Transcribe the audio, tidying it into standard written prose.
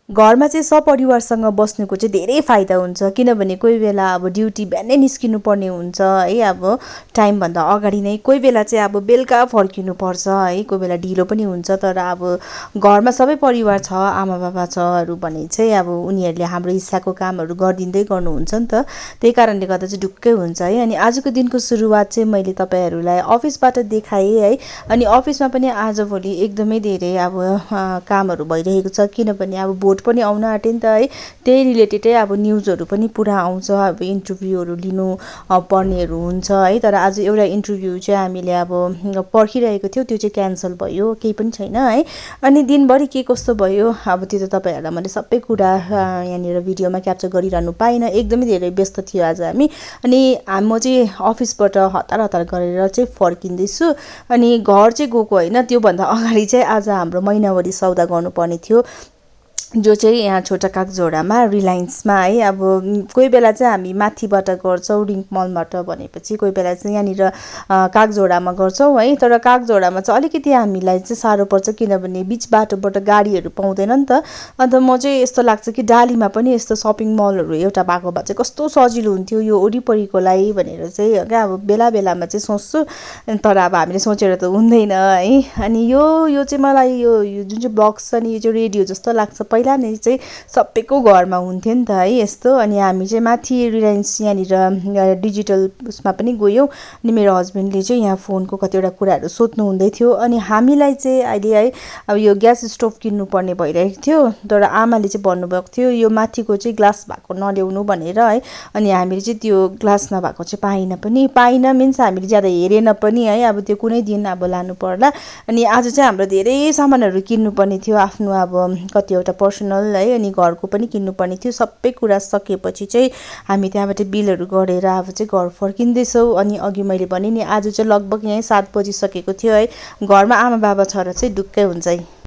घरमा चाहिँ सपरिवारसँग बस्नुको चाहिँ धेरै फाइदा हुन्छ, किनभने कोही बेला अब ड्युटी बिहानै निस्किनु पर्ने हुन्छ है, अब टाइमभन्दा अगाडि नै, कोही बेला चाहिँ अब बेलुका फर्किनु पर्छ है, कोही बेला ढिलो पनि हुन्छ। तर अब घरमा सबै परिवार छ, आमा बाबा छहरू भने चाहिँ अब उनीहरूले हाम्रो हिस्साको कामहरू गरिदिँदै गर्नुहुन्छ नि त, त्यही कारणले गर्दा चाहिँ ढुक्कै हुन्छ है। अनि आजको दिनको सुरुवात चाहिँ मैले तपाईँहरूलाई अफिसबाट देखाएँ है। अनि अफिसमा पनि आजभोलि एकदमै धेरै अब कामहरू भइरहेको छ, किनभने अब भोट पनि आउन आँट्यो नि त है, त्यही रिलेटेडै अब न्युजहरू पनि पुरा आउँछ, अब इन्टरभ्यूहरू लिनु पर्नेहरू हुन्छ है। तर आज एउटा इन्टरभ्यू चाहिँ हामीले अब पर्खिरहेको थियो, त्यो चाहिँ क्यान्सल भयो, केही पनि छैन है। अनि दिनभरि के कस्तो भयो अब त्यो त तपाईँहरूलाई मैले सबै कुरा यहाँनिर भिडियोमा क्याप्चर गरिरहनु पाइनँ, एकदमै धेरै व्यस्त थियो आज हामी। अनि म चाहिँ अफिसबाट हतार हतार गरेर चाहिँ फर्किँदैछु। अनि घर चाहिँ गएको होइन, त्योभन्दा अगाडि चाहिँ आज हाम्रो महिनावारी सौदा गर्नुपर्ने थियो, जो चाहिँ यहाँ छोटा कागझोडामा रिलायन्समा है। अब कोही बेला चाहिँ हामी माथिबाट गर्छौँ रिङ्क मलबाट भनेपछि, कोही बेला चाहिँ यहाँनिर कागझोडामा गर्छौँ है। तर कागझोडामा चाहिँ अलिकति हामीलाई चाहिँ साह्रो पर्छ, किनभने बिच बाटोबाट गाडीहरू पाउँदैन नि त। अन्त म चाहिँ यस्तो लाग्छ कि डालीमा पनि यस्तो सपिङ मलहरू एउटा भएको भए चाहिँ कस्तो सजिलो हुन्थ्यो यो वरिपरिकोलाई भनेर चाहिँ क्या अब बेला बेलामा चाहिँ सोच्छु। तर अब हामीले सोचेर त हुँदैन है। अनि यो चाहिँ मलाई यो जुन चाहिँ बक्स छ नि, यो चाहिँ रेडियो जस्तो लाग्छ, पहिला नै चाहिँ सबैको घरमा हुन्थ्यो नि त है यस्तो। अनि हामी चाहिँ माथि रिलायन्स यहाँनिर डिजिटल उसमा पनि गयौँ। अनि मेरो हस्बेन्डले चाहिँ यहाँ फोनको कतिवटा कुराहरू सोध्नु हुँदै थियो। अनि हामीलाई चाहिँ अहिले है अब यो ग्यास स्टोभ किन्नुपर्ने भइरहेको थियो, तर आमाले चाहिँ भन्नुभएको थियो यो माथिको चाहिँ ग्लास भएको नल्याउनु भनेर है। अनि हामीले चाहिँ त्यो ग्लास नभएको चाहिँ पाइनँ मिन्स हामीले ज्यादा हेरेन पनि है, अब त्यो कुनै दिन अब लानु पर्ला। अनि आज चाहिँ हाम्रो धेरै सामानहरू किन्नुपर्ने थियो, आफ्नो अब कतिवटा पर्सनल है, अनि घरको पनि किन्नुपर्ने थियो। सबै कुरा सकेपछि चाहिँ हामी त्यहाँबाट बिलहरू गरेर अब चाहिँ घर फर्किँदैछौँ। अनि अघि मैले भने नि आज चाहिँ लगभग यहीँ 7 बजिसकेको थियो है। घरमा आमा बाबा छ र चाहिँ ढुक्कै हुन्छ है।